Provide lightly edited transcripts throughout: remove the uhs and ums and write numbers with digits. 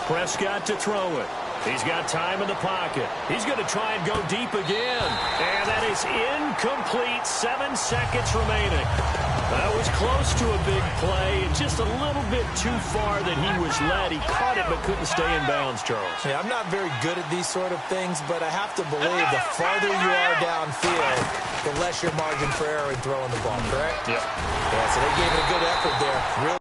Prescott to throw it. He's got time in the pocket. He's going to try and go deep again. And that is incomplete. 7 seconds remaining. That was close to a big play. Just a little bit too far that he was led. He caught it but couldn't stay in bounds, Charles. Yeah, I'm not very good at these sort of things, but I have to believe the farther you are downfield, the less your margin for error in throwing the ball, correct? Yep. Yeah, so they gave it a good effort there. Really.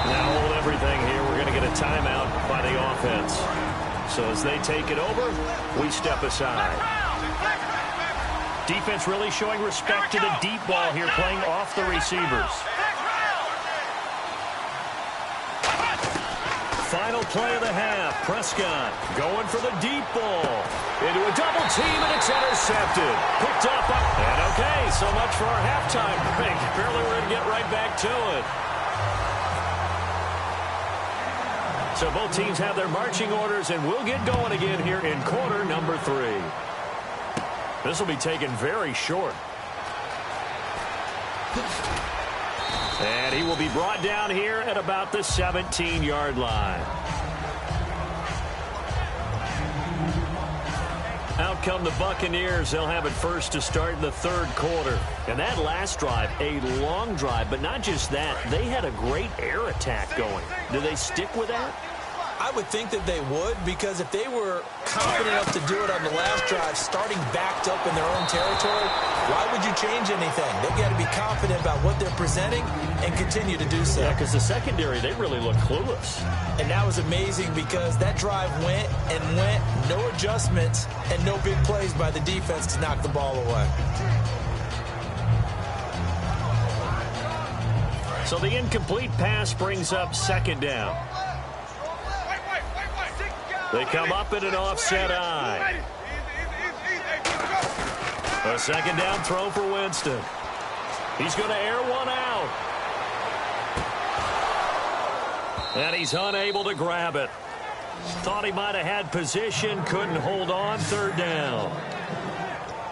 Now hold everything here. We're going to get a timeout by the offense. So as they take it over, we step aside. Defense really showing respect to the deep ball here, playing off the receivers. Final play of the half. Prescott going for the deep ball. Into a double team, and it's intercepted. Picked up. And okay, so much for our halftime break. Apparently we're going to get right back to it. So both teams have their marching orders, and we'll get going again here in quarter number 3. This will be taken very short. And he will be brought down here at about the 17-yard line. Out come the Buccaneers. They'll have it first to start in the third quarter. And that last drive, a long drive, but not just that. They had a great air attack going. Do they stick with that? I would think that they would, because if they were confident enough to do it on the last drive, starting backed up in their own territory, why would you change anything? They've got to be confident about what they're presenting and continue to do so. Yeah, because the secondary, they really look clueless. And that was amazing because that drive went and went, no adjustments, and no big plays by the defense to knock the ball away. So the incomplete pass brings up second down. They come up in an offset eye. A second down throw for Winston. He's going to air one out. And he's unable to grab it. Thought he might have had position, couldn't hold on. Third down.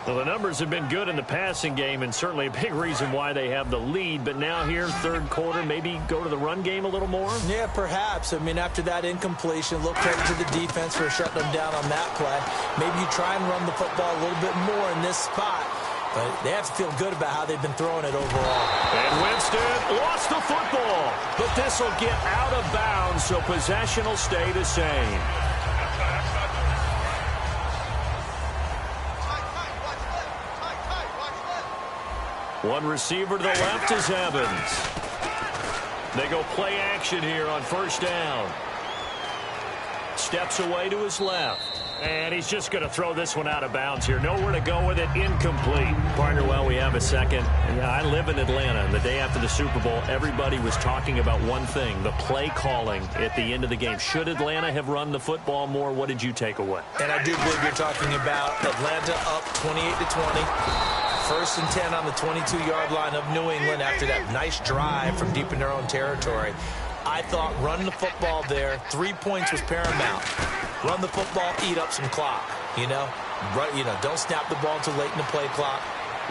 Well, the numbers have been good in the passing game, and certainly a big reason why they have the lead. But now here, third quarter, maybe go to the run game a little more? Yeah, perhaps. I mean, after that incompletion, look credit to the defense for shutting them down on that play. Maybe you try and run the football a little bit more in this spot. But they have to feel good about how they've been throwing it overall. And Winston lost the football. But this will get out of bounds, so possession will stay the same. One receiver to the left is Evans. They go play action here on first down. Steps away to his left. And he's just going to throw this one out of bounds here. Nowhere to go with it. Incomplete. Partner, well, we have a second. Yeah, I live in Atlanta. And the day after the Super Bowl, everybody was talking about one thing, the play calling at the end of the game. Should Atlanta have run the football more? What did you take away? And I do believe you're talking about Atlanta up 28-20. First and 10 on the 22-yard line of New England after that nice drive from deep in their own territory. I thought run the football there. 3 points was paramount. Run the football, eat up some clock. Don't snap the ball too late in the play clock.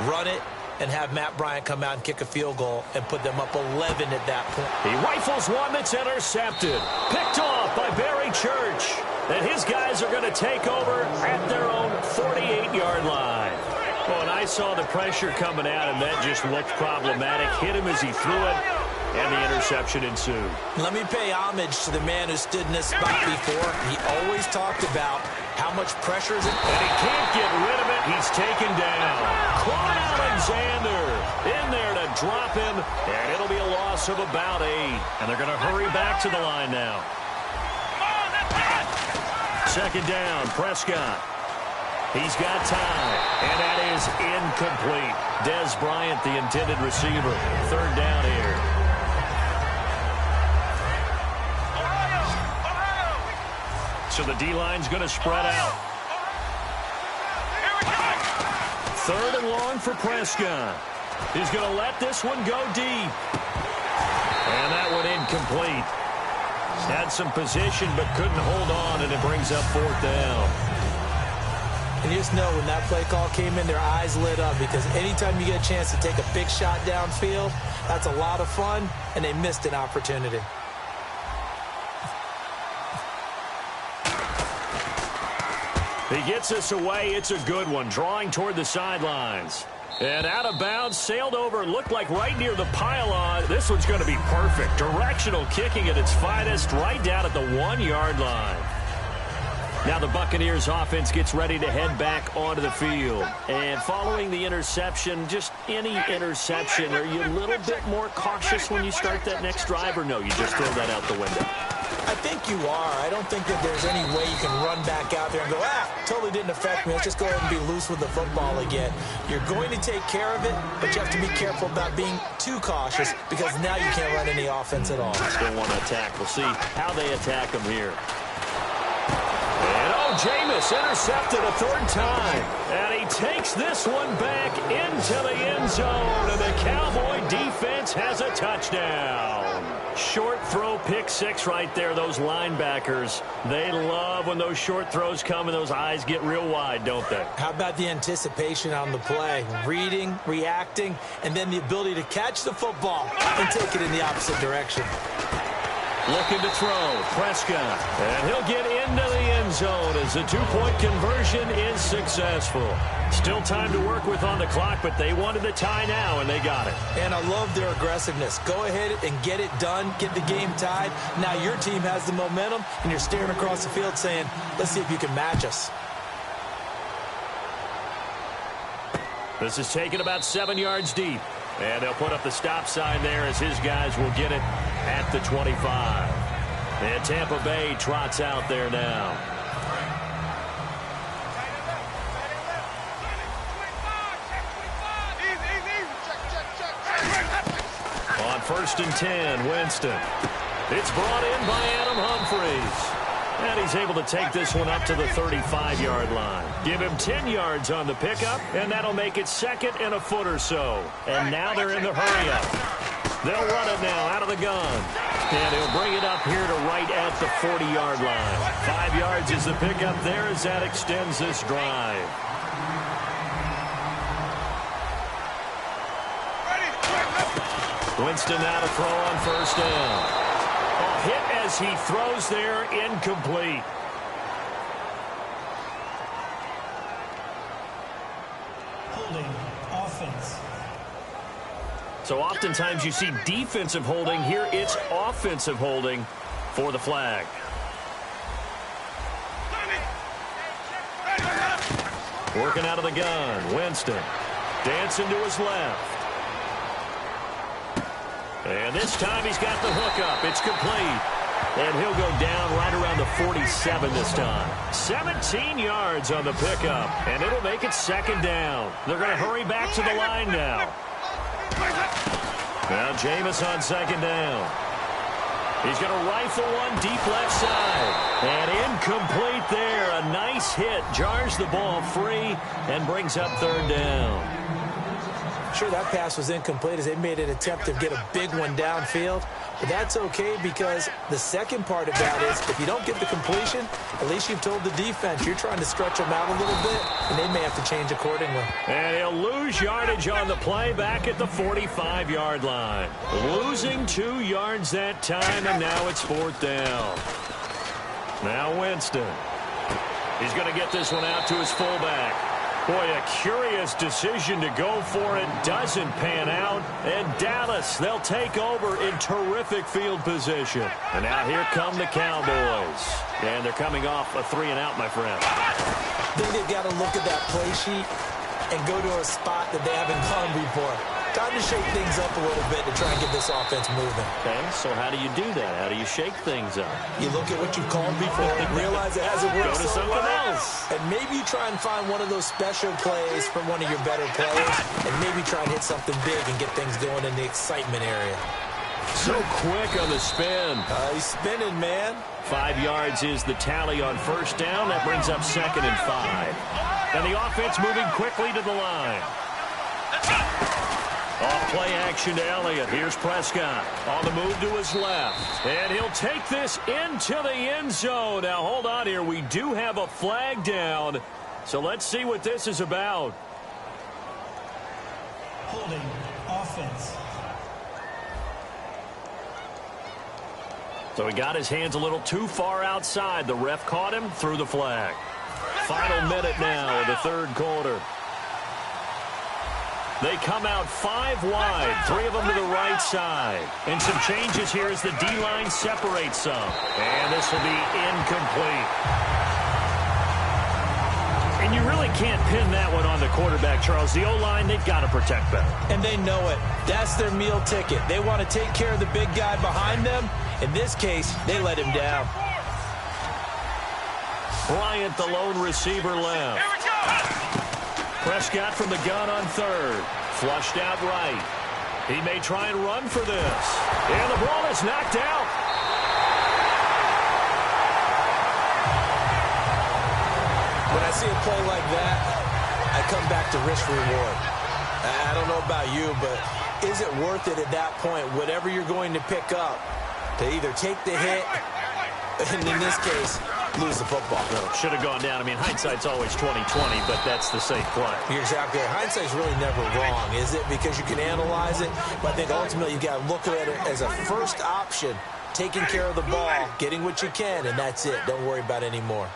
Run it and have Matt Bryant come out and kick a field goal and put them up 11 at that point. He rifles one that's intercepted. Picked off by Barry Church. And his guys are going to take over at their own 48-yard line. Oh, and I saw the pressure coming out, and that just looked problematic. Hit him as he threw it, and the interception ensued. Let me pay homage to the man who stood in this spot before. He always talked about how much pressure is it. And he can't get rid of it. He's taken down. Quan Alexander in there to drop him, and it'll be a loss of about 8. And they're going to hurry back to the line now. Second down, Prescott. He's got time, and that is incomplete. Dez Bryant, the intended receiver. Third down here. So the D-line's going to spread out. Third and long for Prescott. He's going to let this one go deep. And that one incomplete. Had some position but couldn't hold on, and it brings up fourth down. And you just know when that play call came in, their eyes lit up, because anytime you get a chance to take a big shot downfield, that's a lot of fun, and they missed an opportunity. He gets us away. It's a good one, drawing toward the sidelines. And out of bounds, sailed over, looked like right near the pylon. This one's going to be perfect. Directional kicking at its finest, right down at the 1-yard line. Now the Buccaneers offense gets ready to head back onto the field. And following the interception, just any interception, are you a little bit more cautious when you start that next drive, or no, you just throw that out the window? I think you are. I don't think that there's any way you can run back out there and go, totally didn't affect me. Let's just go ahead and be loose with the football again. You're going to take care of it, but you have to be careful about being too cautious, because now you can't run any offense at all. Still want to attack. We'll see how they attack them here. And Jameis intercepted a third time. And he takes this one back into the end zone. And the Cowboy defense has a touchdown. Short throw, pick six right there. Those linebackers, they love when those short throws come and those eyes get real wide, don't they? How about the anticipation on the play? Reading, reacting, and then the ability to catch the football and take it in the opposite direction. Looking to throw, Prescott, and he'll get into the end zone as the two-point conversion is successful. Still time to work with on the clock, but they wanted the tie now, and they got it. And I love their aggressiveness. Go ahead and get it done, get the game tied. Now your team has the momentum, and you're staring across the field saying, let's see if you can match us. This is taken about 7 yards deep. And they'll put up the stop sign there as his guys will get it at the 25. And Tampa Bay trots out there now. On 1st and 10, Winston. It's brought in by Adam Humphries. And he's able to take this one up to the 35-yard line. Give him 10 yards on the pickup, and that'll make it 2nd and a foot or so. And now they're in the hurry-up. They'll run it now out of the gun. And he'll bring it up here to right at the 40-yard line. 5 yards is the pickup there as that extends this drive. Winston now to throw on 1st down. Hit as he throws there, incomplete. Holding, offense. So oftentimes you see defensive holding. Here it's offensive holding for the flag. Working out of the gun, Winston. Dancing to his left. And this time he's got the hook up. It's complete. And he'll go down right around the 47 this time. 17 yards on the pickup. And it'll make it 2nd down. They're going to hurry back to the line now. Now Jameis on 2nd down. He's going to rifle one deep left side. And incomplete there. A nice hit. Jars the ball free and brings up 3rd down. Sure, that pass was incomplete as they made an attempt to get a big one downfield. But that's okay, because the second part of that is if you don't get the completion, at least you've told the defense you're trying to stretch them out a little bit, and they may have to change accordingly. And he'll lose yardage on the play back at the 45-yard line. Losing 2 yards that time, and now it's 4th down. Now Winston. He's going to get this one out to his fullback. Boy, a curious decision to go for it. Doesn't pan out. And Dallas, they'll take over in terrific field position. And now here come the Cowboys. And they're coming off a 3-and-out, my friend. I think they've got to look at that play sheet and go to a spot that they haven't gone before. Time to shake things up a little bit to try and get this offense moving. Okay, so how do you do that? How do you shake things up? You look at what you've called before and realize it hasn't worked Go to something else. And maybe you try and find one of those special plays from one of your better players, and maybe try and hit something big and get things going in the excitement area. So quick on the spin. He's spinning, man. 5 yards is the tally on 1st down. That brings up 2nd and 5. And the offense moving quickly to the line. Off play action to Elliott. Here's Prescott on the move to his left. And he'll take this into the end zone. Now, hold on here. We do have a flag down. So let's see what this is about. Holding offense. So he got his hands a little too far outside. The ref caught him, threw the flag. Final minute now of the third quarter. They come out 5 wide, 3 of them to the right side. And some changes here as the D-line separates some. And this will be incomplete. And you really can't pin that one on the quarterback, Charles. The O-line, they've got to protect better. And they know it. That's their meal ticket. They want to take care of the big guy behind them. In this case, they let him down. Bryant, the lone receiver, left. Prescott from the gun on third. Flushed out right. He may try and run for this. And the ball is knocked out. When I see a play like that, I come back to risk-reward. I don't know about you, but is it worth it at that point, whatever you're going to pick up, to either take the hit, and in this case, lose the football? No, should have gone down. I mean, hindsight's always 20/20, but that's the safe play. You're exactly right. Hindsight's really never wrong, is it? Because you can analyze it, but I think ultimately you got to look at it as a first option, taking care of the ball, getting what you can, and that's it. Don't worry about it anymore.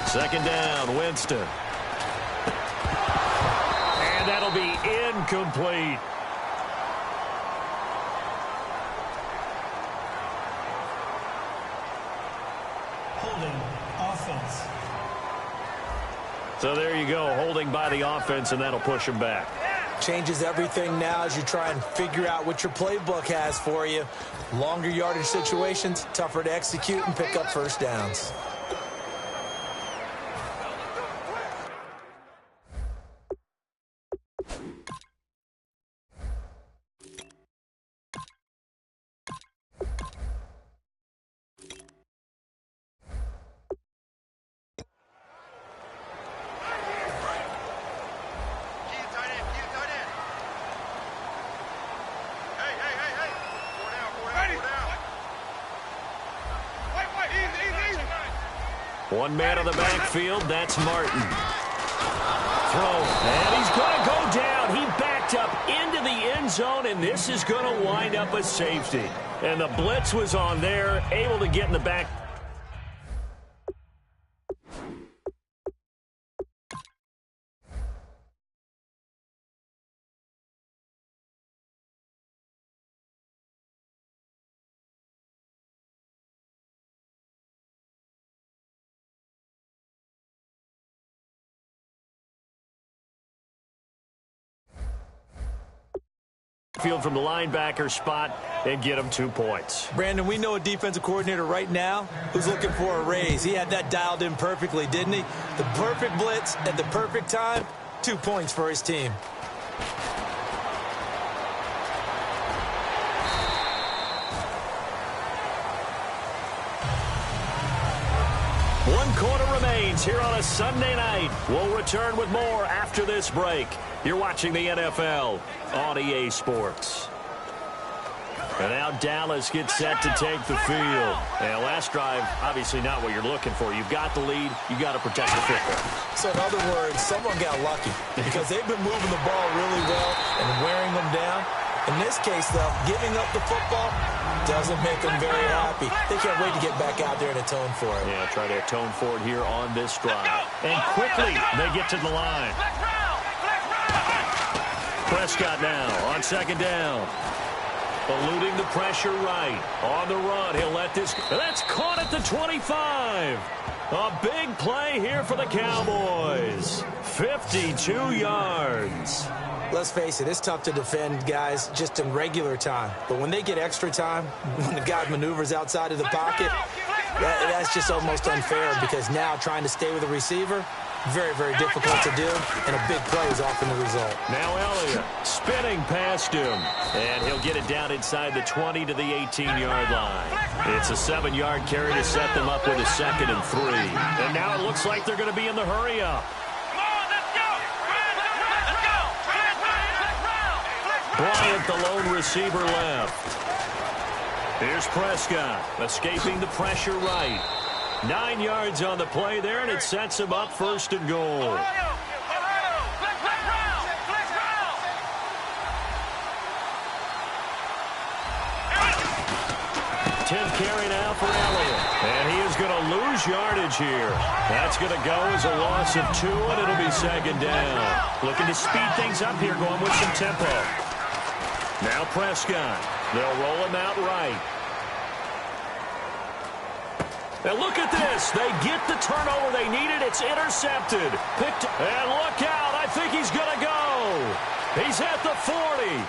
Second down, Winston. And that'll be incomplete. Holding offense. So there you go, holding by the offense, and that'll push him back. Changes everything now as you try and figure out what your playbook has for you. Longer yardage situations, tougher to execute and pick up first downs. One man on the backfield, that's Martin. Throw, and he's going to go down. He backed up into the end zone, and this is going to wind up a safety. And the blitz was on there, able to get in the back. Field from the linebacker spot and get him 2 points. Brandon, we know a defensive coordinator right now who's looking for a raise. He had that dialed in perfectly, didn't he? The perfect blitz at the perfect time, 2 points for his team. One quarter remains here on a Sunday night. We'll return with more after this break. You're watching the NFL on EA Sports. And now Dallas gets set to take the field. And last drive, obviously not what you're looking for. You've got the lead. You've got to protect the football. So in other words, someone got lucky because they've been moving the ball really well and wearing them down. In this case, though, giving up the football doesn't make them very happy. They can't wait to get back out there and atone for it. Yeah, try to atone for it here on this drive. And quickly, they get to the line. Prescott now on second down. Eluding the pressure right. On the run, he'll let this... That's caught at the 25. A big play here for the Cowboys. 52 yards. Let's face it, it's tough to defend guys just in regular time. But when they get extra time, when the guy maneuvers outside of the pocket, that's just almost unfair because now trying to stay with the receiver, very, very difficult to do, and a big play is often the result. Now Elliott spinning past him, and he'll get it down inside the 20 to the 18-yard line. It's a 7-yard carry to set them up with a 2nd and 3. And now it looks like they're going to be in the hurry-up. Bryant, the lone receiver, left. Here's Prescott, escaping the pressure right. 9 yards on the play there, and it sets him up 1st and goal. 10th carry now for Elliott. And he is going to lose yardage here. That's going to go as a loss of 2, and it'll be 2nd down. Looking to speed things up here, going with some tempo. Now Prescott. They'll roll him out right. And look at this. They get the turnover they needed. It's intercepted. Picked. And look out. I think he's going to go. He's at the 40.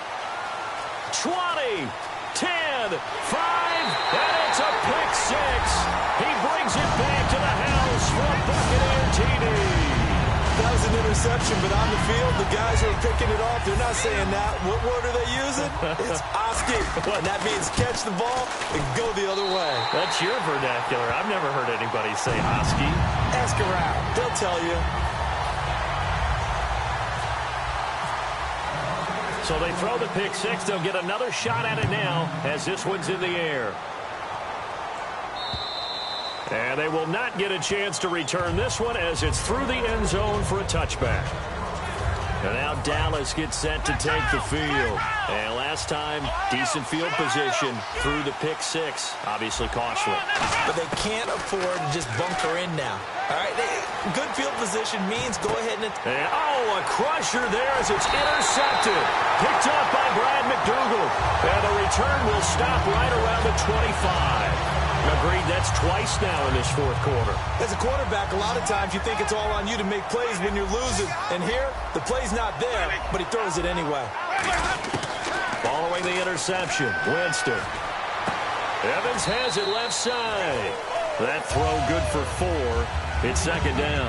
20. 10, 5, and it's a pick 6. He brings it back to the house for a Buccaneer TD. That was an interception, but on the field, the guys who are picking it off, they're not saying that. What word are they using? It's Oski. And that means catch the ball and go the other way. That's your vernacular. I've never heard anybody say Oski. Ask around. They'll tell you. So they throw the pick 6. They'll get another shot at it now as this one's in the air. And they will not get a chance to return this one as it's through the end zone for a touchback. And now Dallas gets set to take the field. And last time, decent field position through the pick 6. Obviously costly. But they can't afford to just bunker in now. All right, good field position means go ahead and... a crusher there as it's intercepted. Picked up by Brad McDougal. And the return will stop right around the 25. Agreed, that's twice now in this 4th quarter. As a quarterback, a lot of times you think it's all on you to make plays when you're losing. And here, the play's not there, but he throws it anyway. Following the interception, Winston. Evans has it left side. That throw good for 4. It's 2nd down.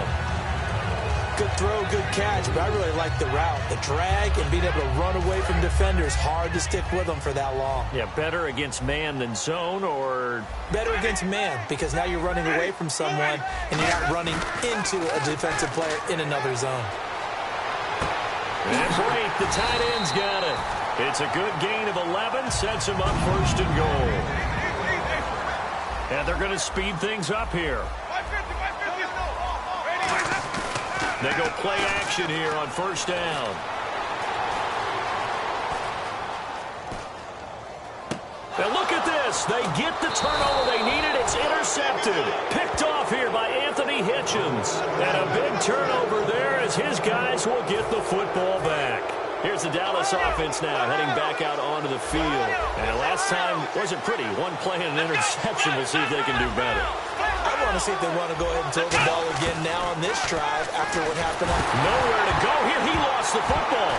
Good throw, good catch, but I really like the route. The drag and being able to run away from defenders. Hard to stick with them for that long. Yeah, better against man than zone, or... Better against man, because now you're running away from someone and you're not running into a defensive player in another zone. And break, the tight end's got it. It's a good gain of 11, sets him up 1st and goal. And they're going to speed things up here. They go play action here on 1st down. And look at this. They get the turnover they needed. It's intercepted. Picked off here by Anthony Hitchens. And a big turnover there as his guys will get the football back. Here's the Dallas offense now heading back out onto the field. And last time wasn't pretty. One play and an interception. We'll see if they can do better. I want to see if they want to go ahead and throw the ball again now on this drive after what happened. Nowhere to go here. He lost the football.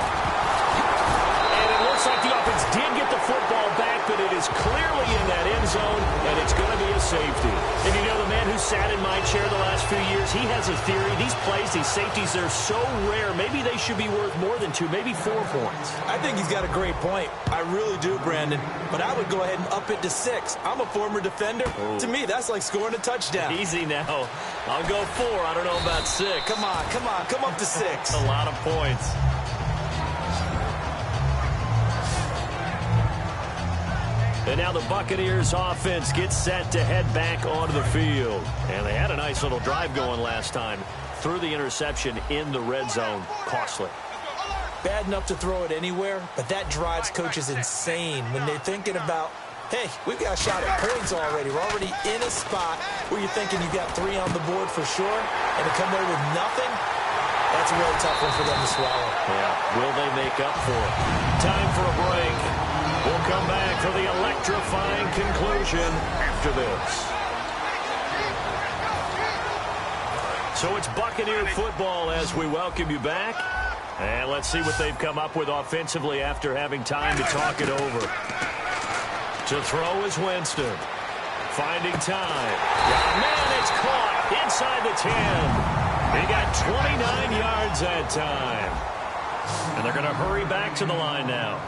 And it looks like the offense did get the football back, but it is clearly in that end zone, and it's going to be a safety. And you know, the man who sat in my chair the last few years, he has a theory. These plays, these safeties, they're so rare. Maybe they should be worth more than 2, maybe 4 points. I think he's got a great point. I really do, Brandon. But I would go ahead and up it to 6. I'm a former defender. Ooh. To me, that's like scoring a touchdown. Easy now. I'll go 4. I don't know about 6. Come on. Come up to 6. A lot of points. And now the Buccaneers offense gets set to head back onto the field. And they had a nice little drive going last time. Threw the interception in the red zone. Costly. Bad enough to throw it anywhere, but that drives coaches insane when they're thinking about, hey, we've got a shot at points already. We're already in a spot where you're thinking you've got 3 on the board for sure, and to come away with nothing, that's a really tough one for them to swallow. Yeah, will they make up for it? Time for a break. We'll come back for the electrifying conclusion after this. So it's Buccaneer football as we welcome you back. And let's see what they've come up with offensively after having time to talk it over. To throw is Winston. Finding time. Man, it's caught inside the 10. He got 29 yards that time. And they're going to hurry back to the line now.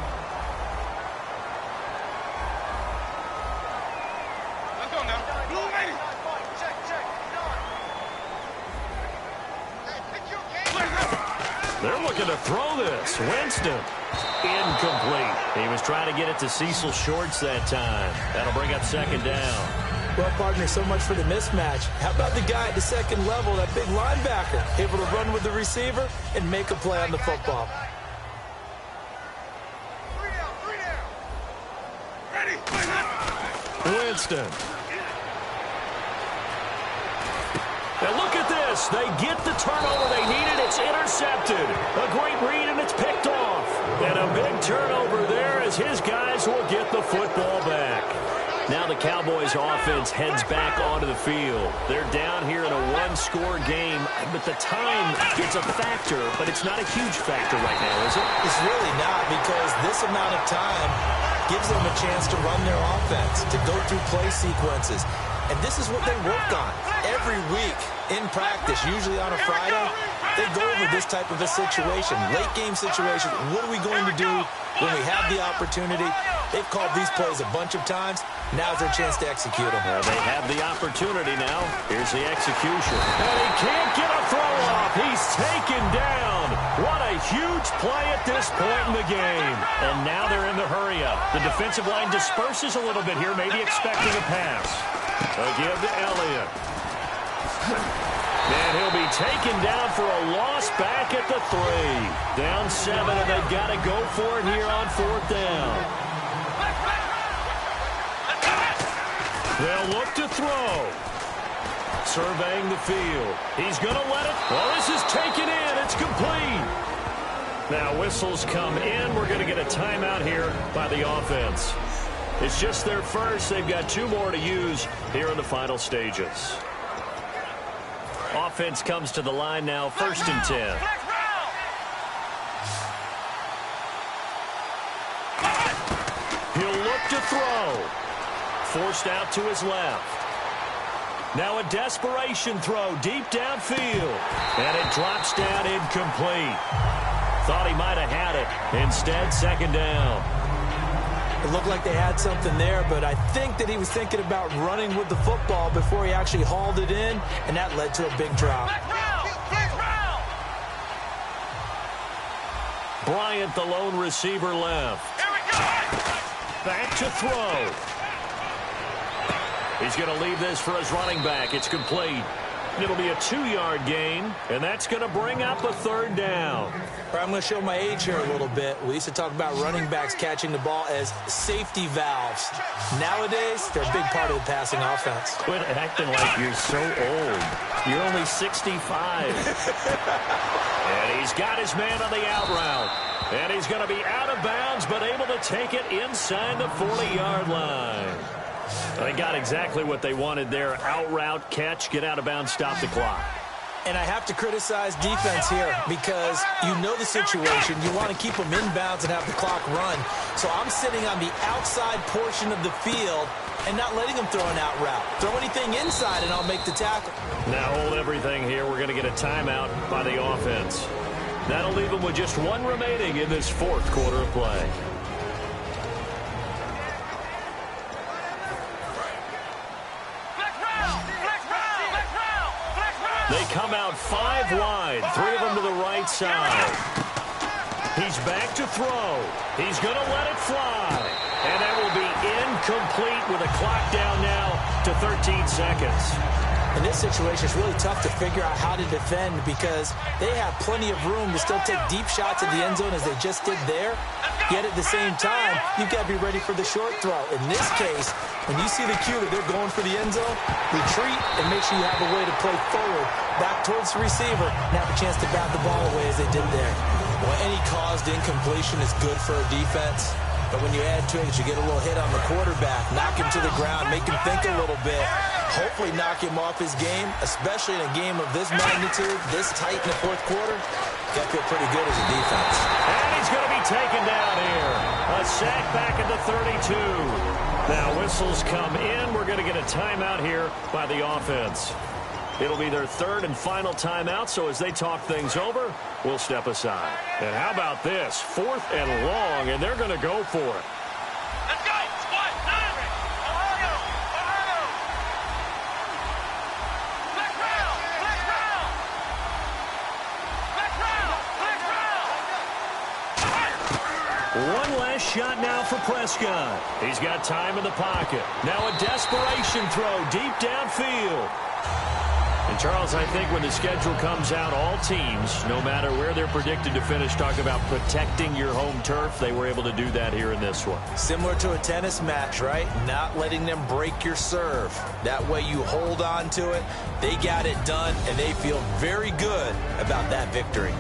They're looking to throw this. Winston. Incomplete. He was trying to get it to Cecil Shorts that time. That'll bring up 2nd down. Well, partner, so much for the mismatch. How about the guy at the second level, that big linebacker, able to run with the receiver and make a play on the football? Winston. Now look at this. They get the turnover they needed. It's intercepted. A great read, and it's picked off. And a big turnover there as his guys will get the football back. Now the Cowboys offense heads back onto the field. They're down here in a one-score game, but the time is a factor, but it's not a huge factor right now, is it? It's really not, because this amount of time gives them a chance to run their offense, to go through play sequences. And this is what they work on every week in practice, usually on a Friday. They go over this type of a situation, late game situation. What are we going to do when we have the opportunity? They've called these plays a bunch of times. Now's their chance to execute them. They have the opportunity now. Here's the execution. And he can't get a throw off. He's taken down. What a huge play at this point in the game. And now they're in the hurry-up. The defensive line disperses a little bit here, maybe expecting a pass. A give to Elliott. And he'll be taken down for a loss back at the 3. Down 7, and they've got to go for it here on 4th down. They'll look to throw. Surveying the field. He's going to let it. Well, this is taken in. It's complete. Now whistles come in. We're going to get a timeout here by the offense. It's just their first. They've got 2 more to use here in the final stages. Offense comes to the line now, 1st and 10. He'll look to throw. Forced out to his left. Now a desperation throw deep downfield. And it drops down incomplete. Thought he might have had it. Instead, 2nd down. It looked like they had something there, but I think that he was thinking about running with the football before he actually hauled it in, and that led to a big drop. Bryant, the lone receiver, left. Back to throw. He's going to leave this for his running back. It's complete. It'll be a 2-yard gain, and that's going to bring up a 3rd down. I'm going to show my age here a little bit. We used to talk about running backs catching the ball as safety valves. Nowadays, they're a big part of the passing offense. Quit acting like you're so old. You're only 65. And he's got his man on the out route. And he's going to be out of bounds, but able to take it inside the 40-yard line. They got exactly what they wanted there. Out route, catch, get out of bounds, stop the clock. And I have to criticize defense here because you know the situation. You want to keep them inbounds and have the clock run. So I'm sitting on the outside portion of the field and not letting them throw an out route. Throw anything inside and I'll make the tackle. Now hold everything here. We're going to get a timeout by the offense. That'll leave them with just 1 remaining in this 4th quarter of play. They come out 5 wide, 3 of them to the right side. He's back to throw. He's going to let it fly. And that will be incomplete with a clock down now to 13 seconds. In this situation, it's really tough to figure out how to defend because they have plenty of room to still take deep shots at the end zone as they just did there. Yet at the same time, you've got to be ready for the short throw. In this case, when you see the cue that they're going for the end zone, retreat and make sure you have a way to play forward, back towards the receiver, and have a chance to bat the ball away as they did there. Well, any caused incompletion is good for a defense. But when you add to it, you get a little hit on the quarterback, knock him to the ground, make him think a little bit, hopefully knock him off his game, especially in a game of this magnitude, this tight in the 4th quarter. Got to feel pretty good as a defense. And he's going to be taken down here. A sack back at the 32. Now whistles come in. We're going to get a timeout here by the offense. It'll be their 3rd and final timeout, so as they talk things over, we'll step aside. And how about this? 4th and long, and they're going to go for it. Let's go! Squad, 9! Ohio! Black round! Black round! Black round! Black round! One last shot now for Prescott. He's got time in the pocket. Now a desperation throw deep downfield. And, Charles, I think when the schedule comes out, all teams, no matter where they're predicted to finish, talk about protecting your home turf. They were able to do that here in this one. Similar to a tennis match, right? Not letting them break your serve. That way you hold on to it. They got it done, and they feel very good about that victory.